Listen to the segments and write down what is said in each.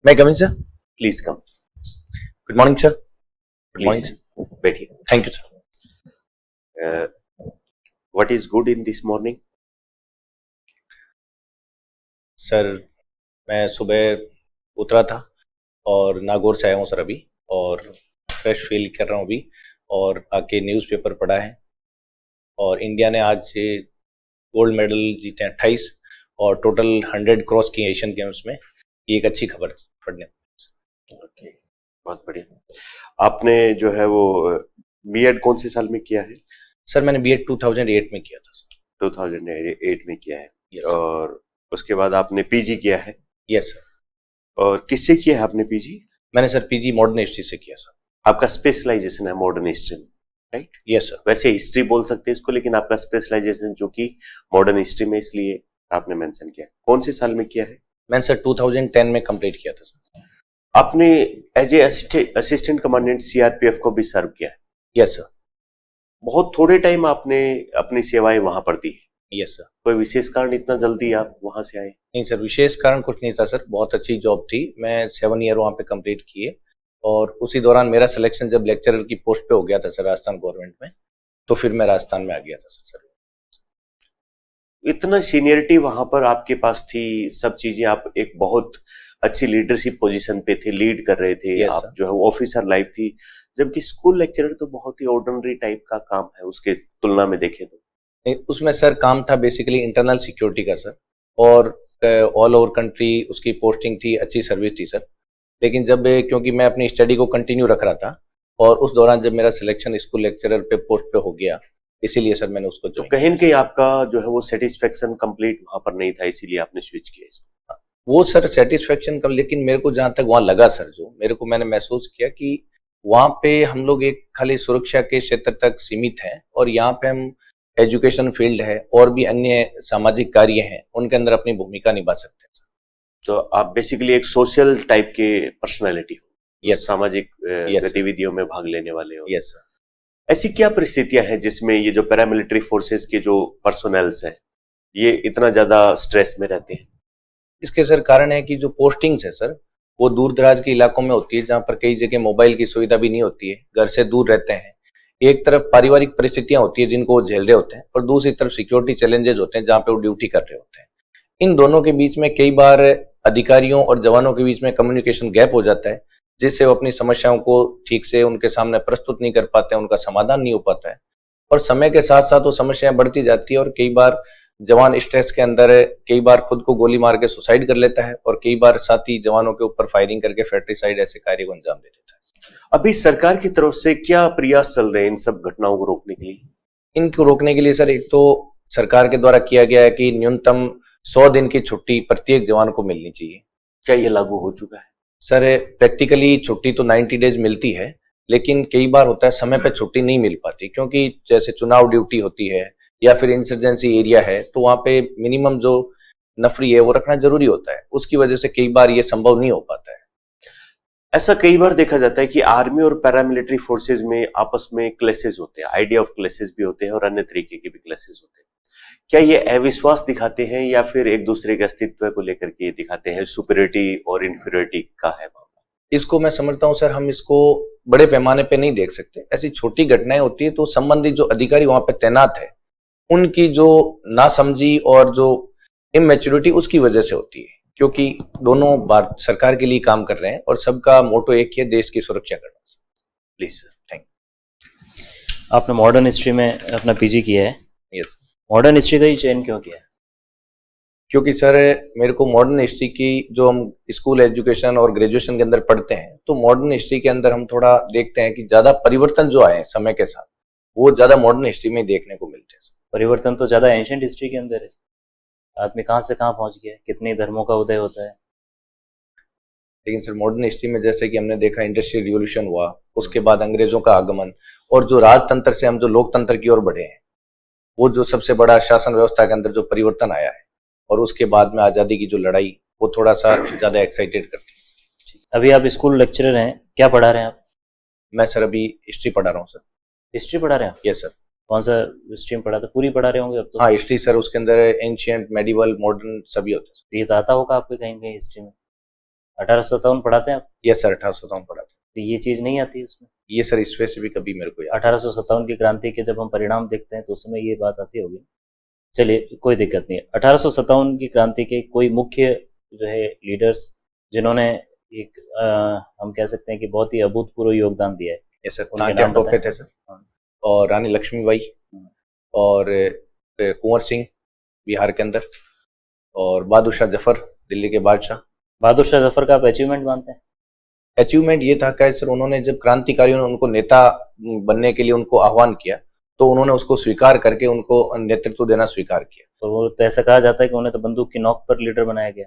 मैं coming sir. Please come. Good morning sir. Good morning please sir. बैठिए। Thank you sir. What is good in this morning? Sir मैं सुबह उतरा था और नागौर से आया हूँ सर अभी, और फ्रेश फील कर रहा हूँ अभी, और आके न्यूज़पेपर पढ़ा है और इंडिया ने आज से गोल्ड मेडल जीते 28 और टोटल 100 क्रॉस की एशियन गेम्स में। ये एक अच्छी खबर पढ़ने। ओके, बहुत बढ़िया। आपने जो है वो बीएड कौन से साल में किया है? सर मैंने बीएड 2008 में किया था सर। 2008 में किया है। Yes sir. और उसके बाद आपने पीजी किया है। Yes sir. और किससे किया है आपने पीजी? मैंने सर पीजी मॉडर्न हिस्ट्री से किया सर। आपका स्पेशलाइजेशन है मॉडर्न हिस्ट्री में, राइट? Yes sir. वैसे हिस्ट्री बोल सकते हैं इसको, लेकिन आपका स्पेशलाइजेशन जो कि मॉडर्न हिस्ट्री में, इसलिए आपने मेंशन किया। कौन से साल में किया है? मैंने सर 2010 में कंप्लीट किया था सर। आपने as a assistant commandant CRPF को भी सर्व किया है। Yes sir. बहुत थोड़े टाइम आपने अपनी सेवाएं वहां पर दी है। Yes sir. कोई विशेष कारण इतना जल्दी आप वहां से आए? नहीं सर, विशेष कारण कुछ नहीं था सर, बहुत अच्छी जॉब थी। मैं 7 ईयर वहाँ पे कंप्लीट किए और उसी दौरान मेरा सिलेक्शन जब लेक्चरर की पोस्ट पे हो गया था सर राजस्थान गवर्नमेंट में, तो फिर मैं राजस्थान में आ गया था सर। इतना सीनियरिटी वहां पर आपके पास थी, सब चीजें, आप एक बहुत अच्छी लीडरशिप पोजीशन पे थे, लीड कर रहे थे। यस आप सर। जो है वो ऑफिसर लाइफ थी, जबकि स्कूल लेक्चरर तो बहुत ही ऑर्डिनरी टाइप का काम है उसके तुलना में देखें तो। नहीं, उसमें सर काम था बेसिकली इंटरनल सिक्योरिटी का सर, और ऑल ओवर कंट्री उसकी पोस्टिंग थी, अच्छी सर्विस थी सर। लेकिन जब क्योंकि मैं अपनी स्टडी को कंटिन्यू रख रहा था और उस दौरान जब मेरा सिलेक्शन स्कूल लेक्चरर पे पोस्ट पे हो गया, इसीलिए सर मैंने उसको तो ज्वाइन कहीं न कहीं आपका जो है वो सेटिस्फेक्शन कंप्लीट वहां पर नहीं था, इसीलिए आपने स्विच किया इसको। किया। वो सर सेटिस्फेक्शन कम, लेकिन मेरे को जहाँ तक वहाँ लगा सर, जो मेरे को मैंने महसूस किया कि वहाँ पे हम लोग एक खाली सुरक्षा के क्षेत्र तक सीमित हैं और यहाँ पे हम एजुकेशन फील्ड है और भी अन्य सामाजिक कार्य हैं उनके अंदर अपनी भूमिका निभा सकते हैं सर। तो आप बेसिकली एक सोशल टाइप के पर्सनालिटी हो, यस सामाजिक यस गतिविधियों में भाग लेने वाले हो। Yes sir. ऐसी क्या परिस्थितियां हैं जिसमें ये जो पैरामिलिट्री फोर्सेस के जो पर्सोनेल्स हैं, ये इतना ज्यादा स्ट्रेस में रहते हैं? इसके सर कारण है कि जो पोस्टिंग्स है सर, वो दूर दराज के इलाकों में होती है, जहाँ पर कई जगह मोबाइल की सुविधा भी नहीं होती है, घर से दूर रहते हैं। एक तरफ पारिवारिक परिस्थितियां होती है जिनको वो झेल रहे होते हैं, और दूसरी तरफ सिक्योरिटी चैलेंजेस होते हैं जहाँ पे वो ड्यूटी कर रहे होते हैं। इन दोनों के बीच में कई बार अधिकारियों और जवानों के बीच में कम्युनिकेशन गैप हो जाता है, जिससे वो अपनी समस्याओं को ठीक से उनके सामने प्रस्तुत नहीं कर पाते हैं, उनका समाधान नहीं हो पाता है। और समय के साथ साथ वो समस्याएं बढ़ती जाती है और कई बार जवान स्ट्रेस के अंदर कई बार खुद को गोली मार के सुसाइड कर लेता है, और कई बार साथी जवानों के ऊपर फायरिंग करके फैट्रिसाइड ऐसे कार्य को अंजाम दे देता है। अभी सरकार की तरफ से क्या प्रयास चल रहे हैं इन सब घटनाओं को रोकने के लिए? इनको रोकने के लिए सर, एक तो सरकार के द्वारा किया गया है कि न्यूनतम 100 दिन की छुट्टी प्रत्येक जवान को मिलनी चाहिए। क्या ये लागू हो चुका है? सर प्रैक्टिकली छुट्टी तो 90 डेज मिलती है, लेकिन कई बार होता है समय पे छुट्टी नहीं मिल पाती, क्योंकि जैसे चुनाव ड्यूटी होती है या फिर इंसर्जेंसी एरिया है, तो वहाँ पे मिनिमम जो नफरी है वो रखना जरूरी होता है। उसकी वजह से कई बार ये संभव नहीं हो पाता है। ऐसा कई बार देखा जाता है कि आर्मी और पैरामिलिट्री फोर्सेस में आपस में क्लेसेस होते हैं, आइडिया ऑफ क्लेसेस भी होते हैं और अन्य तरीके के भी क्लेसेस होते हैं। क्या ये अविश्वास दिखाते हैं या फिर एक दूसरे के अस्तित्व को लेकर के दिखाते हैं? सुपीरियरिटी और इंफीरियरिटी का है मामला? इसको मैं समझता हूँ सर, हम इसको बड़े पैमाने पे नहीं देख सकते। ऐसी छोटी घटनाएं होती है तो संबंधित जो अधिकारी वहां पे तैनात है, उनकी जो नासमझी और जो इमेच्योरिटी उसकी वजह से होती है, क्योंकि दोनों भारत सरकार के लिए काम कर रहे हैं और सबका मोटो एक ही है, देश की सुरक्षा करना। Please sir. थैंक आपने मॉडर्न हिस्ट्री में अपना पीजी किया है, यू। यस। मॉडर्न हिस्ट्री का ही चयन क्यों किया है? क्योंकि सर मेरे को मॉडर्न हिस्ट्री की जो हम स्कूल एजुकेशन और ग्रेजुएशन के अंदर पढ़ते हैं, तो मॉडर्न हिस्ट्री के अंदर हम थोड़ा देखते हैं कि ज्यादा परिवर्तन जो आए हैं समय के साथ, वो ज्यादा मॉडर्न हिस्ट्री में देखने को मिलते हैं। परिवर्तन तो ज़्यादा एंशिएंट हिस्ट्री के अंदर है। आदमी कहाँ से कहाँ पहुँच गया, कितने धर्मों का उदय होता है। लेकिन सर मॉडर्न हिस्ट्री में जैसे कि हमने देखा इंडस्ट्रियल रिवॉल्यूशन हुआ, उसके बाद अंग्रेजों का आगमन, और जो राजतंत्र से हम जो लोकतंत्र की ओर बढ़े हैं, वो जो सबसे बड़ा शासन व्यवस्था के अंदर जो परिवर्तन आया है, और उसके बाद में आज़ादी की जो लड़ाई, वो थोड़ा सा ज़्यादा एक्साइटेड करती है। अभी आप स्कूल लेक्चरर हैं, क्या पढ़ा रहे हैं आप? मैं सर अभी हिस्ट्री पढ़ा रहा हूँ सर। हिस्ट्री पढ़ा रहे हैं आप? Yes sir. कौन सा स्ट्रीम पढ़ा था? पूरी पढ़ा रहे होंगे अब तो। हाँ हिस्ट्री सर, उसके अंदर एंशियंट, मेडिवल, मॉडर्न सभी होते हैं। ये तो आता होगा आपके कहीं कहीं हिस्ट्री में। 1857 पढ़ाते हैं आप? यस सर, 1857 पढ़ा था। तो ये चीज नहीं आती उसमें? ये सर स्पेसिफिक अभी मेरे को याद 1857 की क्रांति के जब हम परिणाम देखते हैं तो उस समय ये बात आती होगी। चलिए कोई दिक्कत नहीं है। 1857 की क्रांति के कोई मुख्य जो है लीडर्स जिन्होंने एक हम कह सकते हैं कि बहुत ही अभूतपूर्व योगदान दिया है? ये सर उनके तात्या नाम टोपे बताएं। थे सर, और रानी लक्ष्मीबाई, और कुंवर सिंह बिहार के अंदर, और बहादुर शाह जफर दिल्ली के बादशाह। बहादुर शाह जफर का आप अचीवमेंट मानते हैं? अचीवमेंट ये था कि सर उन्होंने जब क्रांतिकारियों ने उनको नेता बनने के लिए उनको आह्वान किया तो उन्होंने उसको स्वीकार करके उनको नेतृत्व देना स्वीकार किया। तो वो तो ऐसा कहा जाता है कि उन्हें तो बंदूक की नोक पर लीडर बनाया गया।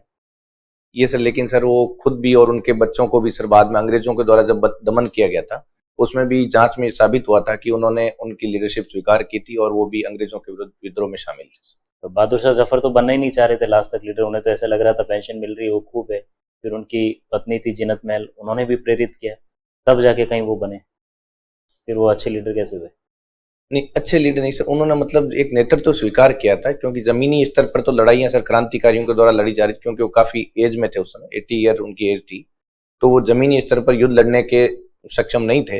ये सर, लेकिन सर वो खुद भी और उनके बच्चों को भी सर बाद में अंग्रेजों के द्वारा जब दमन किया गया था उसमें भी जांच में साबित हुआ था कि उन्होंने उनकी लीडरशिप स्वीकार की थी और वो भी अंग्रेजों के विरुद्ध विद्रोह में शामिल थे। तो बहादुर शाह जफर तो बनना ही नहीं चाह रहे थे लास्ट तक लीडर, उन्हें तो ऐसा लग रहा था पेंशन मिल रही है वो खूब है। फिर उनकी पत्नी थी जिनत महल, उन्होंने भी प्रेरित किया, तब जाके कहीं वो बने। फिर वो अच्छे लीडर कैसे हुए? नहीं, अच्छे लीडर नहीं सर, उन्होंने मतलब एक नेतृत्व स्वीकार किया था क्योंकि जमीनी स्तर पर तो लड़ाइयां सर क्रांतिकारियों के द्वारा लड़ी जा रही थी क्योंकि वो काफी एज में थे उस समय, 80 ईयर उनकी एज थी, तो वो जमीनी स्तर पर युद्ध लड़ने के सक्षम नहीं थे।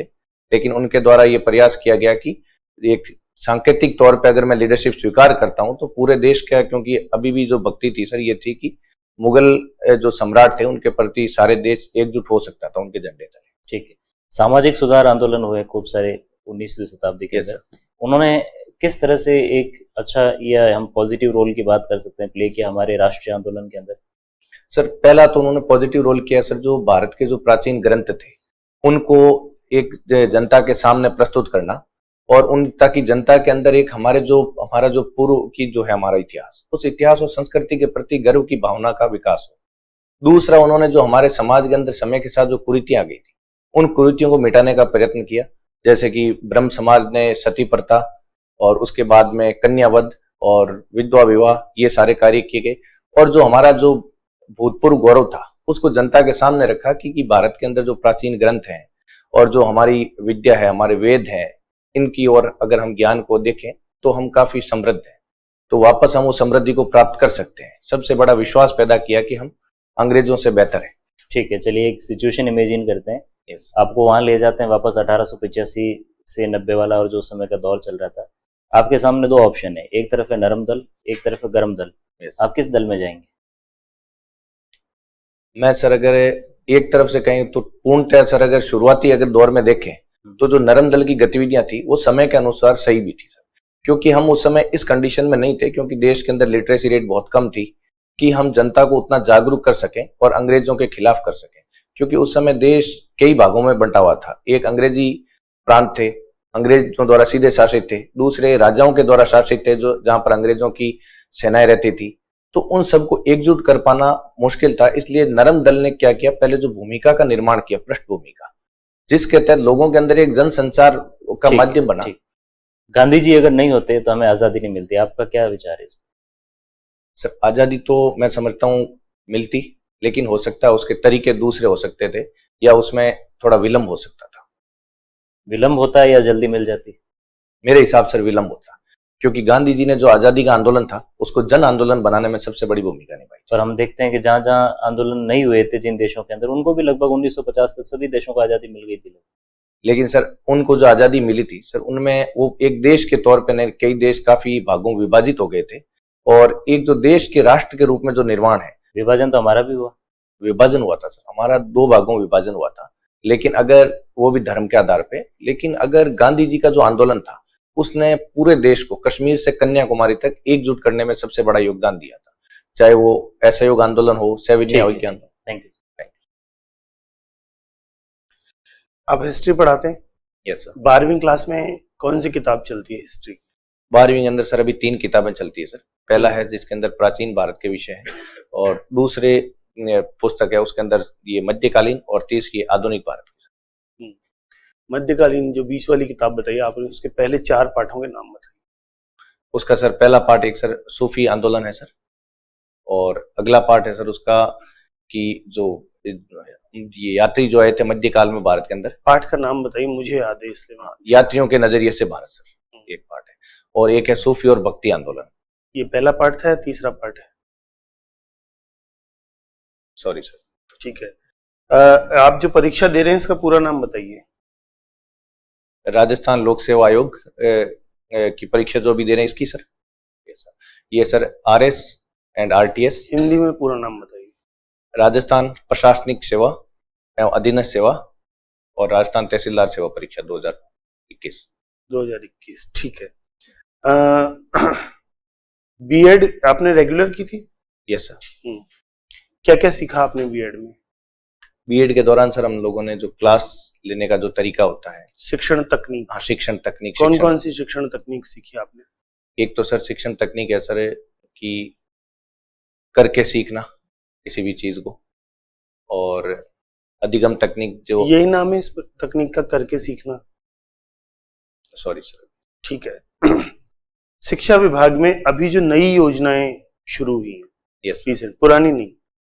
लेकिन उनके द्वारा ये प्रयास किया गया कि एक सांकेतिक तौर पर अगर मैं लीडरशिप स्वीकार करता हूं तो पूरे देश का, क्योंकि अभी भी जो भक्ति थी सर ये थी कि मुगल जो सम्राट थे उनके प्रति सारे देश एकजुट हो सकता था उनके झंडे तले। ठीक है। सामाजिक सुधार आंदोलन हुए खूब सारे 19वीं शताब्दी के अंदर, उन्होंने किस तरह से एक अच्छा या हम पॉजिटिव रोल की बात कर सकते हैं प्ले किया हमारे राष्ट्रीय आंदोलन के अंदर? सर पहला तो उन्होंने पॉजिटिव रोल किया सर, जो भारत के जो प्राचीन ग्रंथ थे उनको एक जनता के सामने प्रस्तुत करना और उन ताकि जनता के अंदर एक हमारा जो पूर्व की जो है हमारा इतिहास, उस इतिहास और संस्कृति के प्रति गर्व की भावना का विकास हो। दूसरा, उन्होंने जो हमारे समाज के अंदर समय के साथ जो कुरीतियां आ गई थी उन कुरीतियों को मिटाने का प्रयत्न किया, जैसे कि ब्रह्म समाज ने सती प्रथा और उसके बाद में कन्यावध और विधवा विवाह, ये सारे कार्य किए गए। और जो हमारा जो भूतपूर्व गौरव था उसको जनता के सामने रखा कि भारत के अंदर जो प्राचीन ग्रंथ हैं और जो हमारी विद्या है, हमारे वेद हैं, इनकी और अगर हम ज्ञान को देखें तो हम काफी समृद्ध हैं, तो वापस हम उस समृद्धि को प्राप्त कर सकते हैं। सबसे बड़ा विश्वास पैदा किया कि हम अंग्रेजों से बेहतर है। ठीक है, चलिए एक सिचुएशन इमेजिन करते हैं। यस। आपको वहां ले जाते हैं वापस 1885 से 90 वाला और जो समय का दौर चल रहा था। आपके सामने दो ऑप्शन है, एक तरफ है नरम दल, एक तरफ है गर्म दल। यस। आप किस दल में जाएंगे? मैं सर अगर एक तरफ से कहें तो पूर्णतः सर अगर शुरुआती अगर दौर में देखें तो जो नरम दल की गतिविधियां थी वो समय के अनुसार सही भी थी सर, क्योंकि हम उस समय इस कंडीशन में नहीं थे, क्योंकि देश के अंदर लिटरेसी रेट बहुत कम थी कि हम जनता को उतना जागरूक कर सकें और अंग्रेजों के खिलाफ कर सकें, क्योंकि उस समय देश कई भागों में बंटा हुआ था। एक अंग्रेजी प्रांत थे, अंग्रेजों द्वारा सीधे शासित थे, दूसरे राजाओं के द्वारा शासित थे जो जहां पर अंग्रेजों की सेनाएं रहती थी, तो उन सबको एकजुट कर पाना मुश्किल था। इसलिए नरम दल ने क्या किया, पहले जो भूमिका का निर्माण किया, पृष्ठभूमि का, जिसके तहत लोगों के अंदर एक जन संचार का माध्यम बना। गांधी जी अगर नहीं होते तो हमें आजादी नहीं मिलती, आपका क्या विचार है इसमें? सर आजादी तो मैं समझता हूं मिलती, लेकिन हो सकता है उसके तरीके दूसरे हो सकते थे या उसमें थोड़ा विलंब हो सकता था। विलंब होता है या जल्दी मिल जाती? मेरे हिसाब से विलंब होता, क्योंकि गांधी जी ने जो आजादी का आंदोलन था उसको जन आंदोलन बनाने में सबसे बड़ी भूमिका निभाई। पर हम देखते हैं कि जहां जहां आंदोलन नहीं हुए थे जिन देशों के अंदर, उनको भी लगभग 1950 तक सभी देशों को आजादी मिल गई थी। लेकिन सर उनको जो आजादी मिली थी सर, उनमें वो एक देश के तौर पे नहीं, कई देश काफी भागों में विभाजित हो गए थे और एक जो देश के राष्ट्र के रूप में जो निर्माण है, विभाजन तो हमारा भी हुआ। विभाजन हुआ था सर, हमारा 2 भागों में विभाजन हुआ था, लेकिन अगर वो भी धर्म के आधार पे, लेकिन अगर गांधी जी का जो आंदोलन था उसने पूरे देश को कश्मीर से कन्याकुमारी तक एकजुट करने में सबसे बड़ा योगदान दिया था, चाहे वो असहयोग आंदोलन हो, सविनय आंदोलन। Thank you. आप हिस्ट्री पढ़ाते हैं? Yes sir. 12वीं क्लास में कौन सी किताब चलती है हिस्ट्री? 12वीं के अंदर सर अभी 3 किताबें चलती है सर। पहला है जिसके अंदर प्राचीन भारत के विषय हैं, और दूसरे पुस्तक है उसके अंदर ये मध्यकालीन, और तीसरी आधुनिक भारत की। मध्यकालीन जो 20 वाली किताब बताइए आपने, उसके पहले 4 पाठों के नाम बताइए। उसका सर पहला पार्ट एक सर सूफी आंदोलन है सर, और अगला पार्ट है सर उसका कि जो ये यात्री जो आए थे मध्यकाल में भारत के अंदर। पाठ का नाम बताइए, मुझे याद है इसलिए। यात्रियों के नजरिए से भारत सर एक पार्ट है, और एक है सूफी और भक्ति आंदोलन। ये पहला पार्ट था या तीसरा पार्ट है? Sorry sir. ठीक है। आप जो परीक्षा दे रहे हैं इसका पूरा नाम बताइए। राजस्थान लोक सेवा आयोग की परीक्षा जो अभी दे रहे हैं इसकी सर, ये sir RS and RTS। Hindi में पूरा नाम बताइए। राजस्थान प्रशासनिक सेवा एवं अधीनस्थ सेवा और राजस्थान तहसीलदार सेवा परीक्षा 2021। ठीक है। बीएड आपने रेगुलर की थी? Yes sir. क्या क्या सीखा आपने बीएड में? बीएड के दौरान सर हम लोगों ने जो क्लास लेने का जो तरीका होता है, शिक्षण तकनीक। हाँ शिक्षण तकनीक। कौन कौन सी शिक्षण तकनीक सीखी आपने? एक तो सर शिक्षण तकनीक है सर कि करके सीखना किसी भी चीज को, और अधिगम तकनीक जो, यही नाम है इस तकनीक का, करके सीखना? Sorry sir. ठीक है। शिक्षा विभाग में अभी जो नई योजनाएं शुरू हुई हैं, यस रिसेंट, पुरानी नहीं,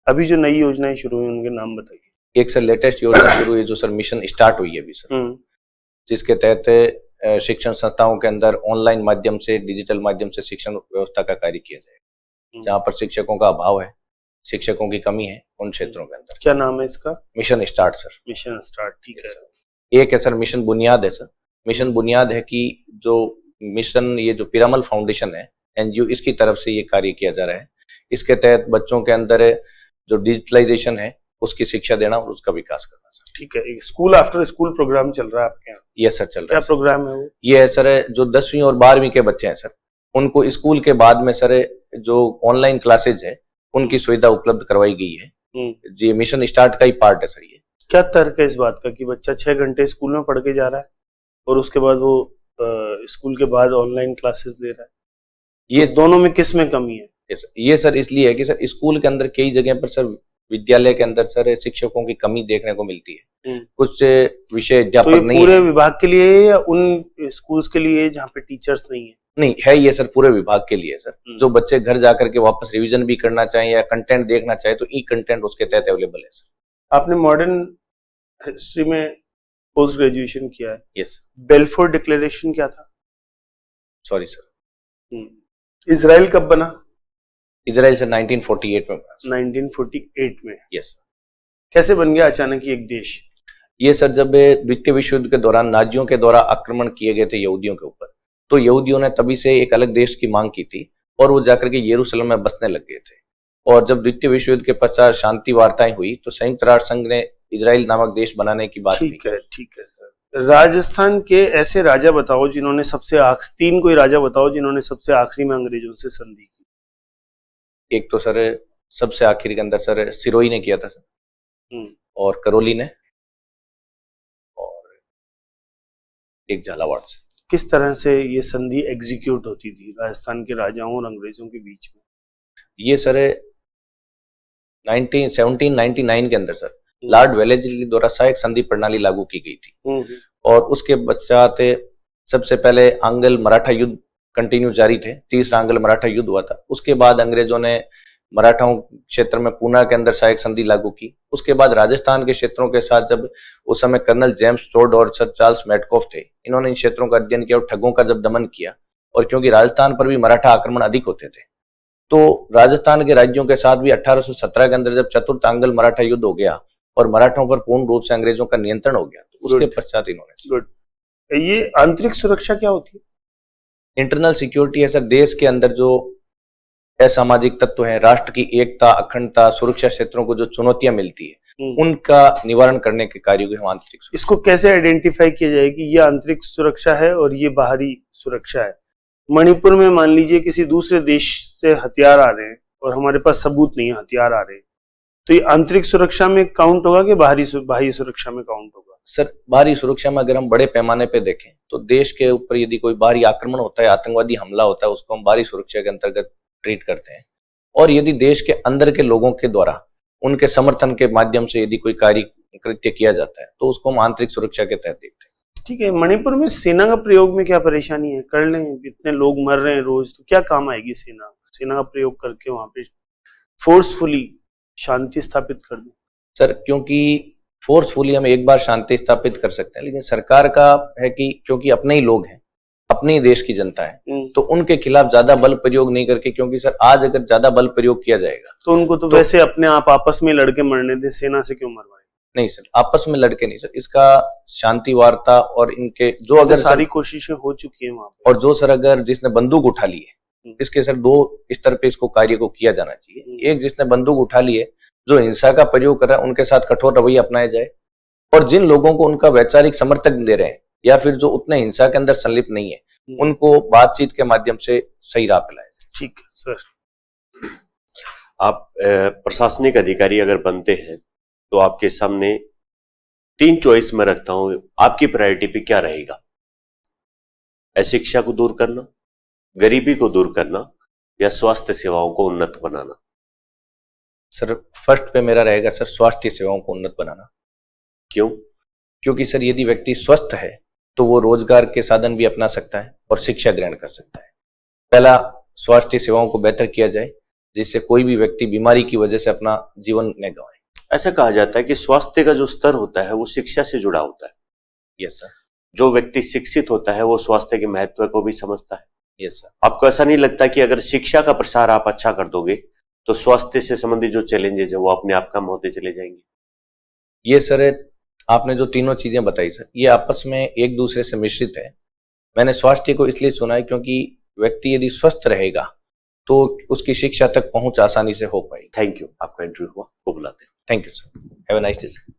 अभी जो नई योजनाएं शुरू हुई उनके नाम बताइए। एक सर लेटेस्ट योजना शुरू हुई जो सर मिशन स्टार्ट हुई है अभी सर, जिसके तहत शिक्षण संस्थाओं के अंदर ऑनलाइन माध्यम से, डिजिटल माध्यम से शिक्षण व्यवस्था का कार्य किया जाएगा। जहाँ पर शिक्षकों का अभाव है, शिक्षकों की कमी है, उन क्षेत्रों के अंदर। क्या नाम है इसका? Mission start sir. Mission start, ठीक है। एक है सर मिशन बुनियाद है सर। मिशन बुनियाद है कि जो मिशन, ये जो पिरामल फाउंडेशन है NGO, इसकी तरफ से ये कार्य किया जा रहा है। इसके तहत बच्चों के अंदर जो डिजिटलाइजेशन है उसकी शिक्षा देना और उसका विकास करना सर। ठीक है। एक स्कूल आफ्टर स्कूल प्रोग्राम चल रहा है आपके यहाँ? यस सर, चल रहा है। क्या प्रोग्राम है वो? ये है सर जो 10वीं और 12वीं के बच्चे हैं सर, उनको स्कूल के बाद में सर जो ऑनलाइन क्लासेज है उनकी सुविधा उपलब्ध करवाई गई है। ये मिशन स्टार्ट का ही पार्ट है सर। ये क्या तर्क है इस बात का कि बच्चा 6 घंटे स्कूल में पढ़ के जा रहा है और उसके बाद वो स्कूल के बाद ऑनलाइन क्लासेस ले रहा है? ये तो दोनों में किस में कमी है? ये सर इसलिए है कि सर स्कूल के अंदर कई जगह पर सर, विद्यालय के अंदर सर शिक्षकों की कमी देखने को मिलती है। कुछ विषय अध्यापक तो ये नहीं पूरे है। विभाग के लिए या उन स्कूल्स के लिए जहाँ पे टीचर्स नहीं है? नहीं है, ये सर पूरे विभाग के लिए सर। जो बच्चे घर जाकर के वापस रिवीजन भी करना चाहें या कंटेंट देखना चाहे तो ई कंटेंट उसके तहत अवेलेबल है सर। आपने मॉडर्न हिस्ट्री में पोस्ट ग्रेजुएशन किया है? यस। बेल्फोर डिक्लेरेशन क्या था? Sorry sir. इजराइल कब बना? इजराइल सर 1948 में बना। 1948 में? यस। कैसे बन गया अचानक एक देश? ये सर जब द्वितीय विश्व युद्ध के दौरान नाजियों के द्वारा आक्रमण किए गए थे यहूदियों के ऊपर, तो यहूदियों ने तभी से एक अलग देश की मांग की थी और वो जाकर के यरूशलेम में बसने लग गए थे। और जब द्वितीय विश्व युद्ध के पश्चात शांति वार्ताएं हुई तो संयुक्त राष्ट्र संघ ने इजराइल नामक देश बनाने की बात की। ठीक है सर। राजस्थान के ऐसे राजा बताओ जिन्होंने सबसे आखिरी, 3 कोई राजा बताओ जिन्होंने सबसे आखिरी में अंग्रेजों से संधि की। एक तो सर सबसे आखिरी के अंदर सर सिरोही ने किया था सर, और करौली ने, और एक झालावाड़ से। किस तरह से ये संधि एग्जीक्यूट होती थी राजस्थान के राजाओं और अंग्रेजों के बीच में? ये सर 1799 के अंदर सर लॉर्ड वेलेस्ली द्वारा सहायक संधि प्रणाली लागू की गई थी। और उसके पश्चात सबसे पहले आंग्ल मराठा युद्ध कंटिन्यू जारी थे। तीसरा आंग्ल मराठा युद्ध हुआ था। उसके बाद अंग्रेजों ने मराठाओं क्षेत्र में पूना के अंदर सहायक संधि लागू की। उसके बाद राजस्थान के क्षेत्रों के साथ जब उस समय कर्नल जेम्स टोड और सर चार्ल्स मैडकॉफ थे, इन्होंने इन क्षेत्रों का अध्ययन किया और ठगों का जब दमन किया, और क्योंकि राजस्थान पर भी मराठा आक्रमण अधिक होते थे, तो राजस्थान के राज्यों के साथ भी 1817 के अंदर जब चतुर्थ आंग्ल मराठा युद्ध हो गया और मराठों पर पूर्ण रूप से अंग्रेजों का नियंत्रण हो गया, तो उसके पश्चात इन्होंने। ये आंतरिक सुरक्षा क्या होती है? इंटरनल सिक्योरिटी है सर, देश के अंदर जो असामाजिक तत्व हैं, राष्ट्र की एकता, अखंडता, सुरक्षा क्षेत्रों को जो चुनौतियां मिलती है, उनका निवारण करने के कार्यों को हम आंतरिक सुरक्षा। इसको कैसे आइडेंटिफाई किया जाए कि ये आंतरिक सुरक्षा है और ये बाहरी सुरक्षा है? मणिपुर में मान लीजिए किसी दूसरे देश से हथियार आ रहे हैं और हमारे पास सबूत नहीं है हथियार आ रहे हैं, तो ये आंतरिक सुरक्षा में काउंट होगा कि बाहरी सुरक्षा में काउंट होगा? सर बाहरी सुरक्षा में अगर हम बड़े पैमाने पे देखें तो देश के ऊपर यदि कोई बाहरी आक्रमण होता है, आतंकवादी हमला होता है, उसको हम बाहरी सुरक्षा के अंतर्गत ट्रीट करते हैं। और यदि देश के अंदर के लोगों के द्वारा उनके समर्थन के माध्यम से यदि कोई कार्य कृत्य किया जाता है तो उसको हम आंतरिक सुरक्षा के तहत देखते हैं। ठीक है। मणिपुर में सेना का प्रयोग में क्या परेशानी है? कर लें, इतने लोग मर रहे हैं रोज, तो क्या काम आएगी सेना का प्रयोग करके वहां पे फोर्सफुली शांति स्थापित कर दें? सर क्योंकि फोर्सफुली हम एक बार शांति स्थापित कर सकते हैं, लेकिन सरकार का है कि क्योंकि अपने ही लोग हैं, अपने ही देश की जनता है, तो उनके खिलाफ ज्यादा बल प्रयोग नहीं करके, क्योंकि सर आज अगर ज्यादा बल प्रयोग किया जाएगा तो उनको तो वैसे अपने आप आपस में लड़के मरने दे, सेना से क्यों मरवाए? नहीं सर, आपस में लड़के नहीं सर, इसका शांति वार्ता और इनके जो अगर सारी कोशिशें हो चुकी है वहां पे। और जो सर अगर जिसने बंदूक उठा ली है, इसके सर दो स्तर पे इसको कार्य को किया जाना चाहिए। एक जिसने बंदूक उठा ली है, जो हिंसा का प्रयोग कर रहा है, उनके साथ कठोर रवैया अपनाया जाए, और जिन लोगों को उनका वैचारिक समर्थन दे रहे हैं या फिर जो उतने हिंसा के अंदर संलिप्त नहीं है, उनको बातचीत के माध्यम से सही राह पे लाया जाए। ठीक है सर। आप प्रशासनिक अधिकारी अगर बनते हैं तो आपके सामने 3 चॉइस में रखता हूं, आपकी प्रायोरिटी पे क्या रहेगा? अशिक्षा को दूर करना, गरीबी को दूर करना, या स्वास्थ्य सेवाओं को उन्नत बनाना? सर फर्स्ट पे मेरा रहेगा सर स्वास्थ्य सेवाओं को उन्नत बनाना। क्यों? क्योंकि सर यदि व्यक्ति स्वस्थ है तो वो रोजगार के साधन भी अपना सकता है और शिक्षा ग्रहण कर सकता है। पहला, स्वास्थ्य सेवाओं को बेहतर किया जाए जिससे कोई भी व्यक्ति बीमारी की वजह से अपना जीवन न गंवाए। ऐसा कहा जाता है कि स्वास्थ्य का जो स्तर होता है वो शिक्षा से जुड़ा होता है। Yes sir. जो व्यक्ति शिक्षित होता है वो स्वास्थ्य के महत्व को भी समझता है। Yes sir. आपको ऐसा नहीं लगता कि अगर शिक्षा का प्रसार आप अच्छा कर दोगे तो स्वास्थ्य से संबंधित जो चैलेंजेस है वो अपने आप कम होते चले जाएंगे? ये सर आपने जो तीनों चीजें बताई सर, ये आपस में एक दूसरे से मिश्रित है। मैंने स्वास्थ्य को इसलिए चुना है क्योंकि व्यक्ति यदि स्वस्थ रहेगा तो उसकी शिक्षा तक पहुंच आसानी से हो पाएगी। थैंक यू, आपका इंटरव्यू हुआ, वो बुलाते हैं। Thank you sir, have a nice day sir.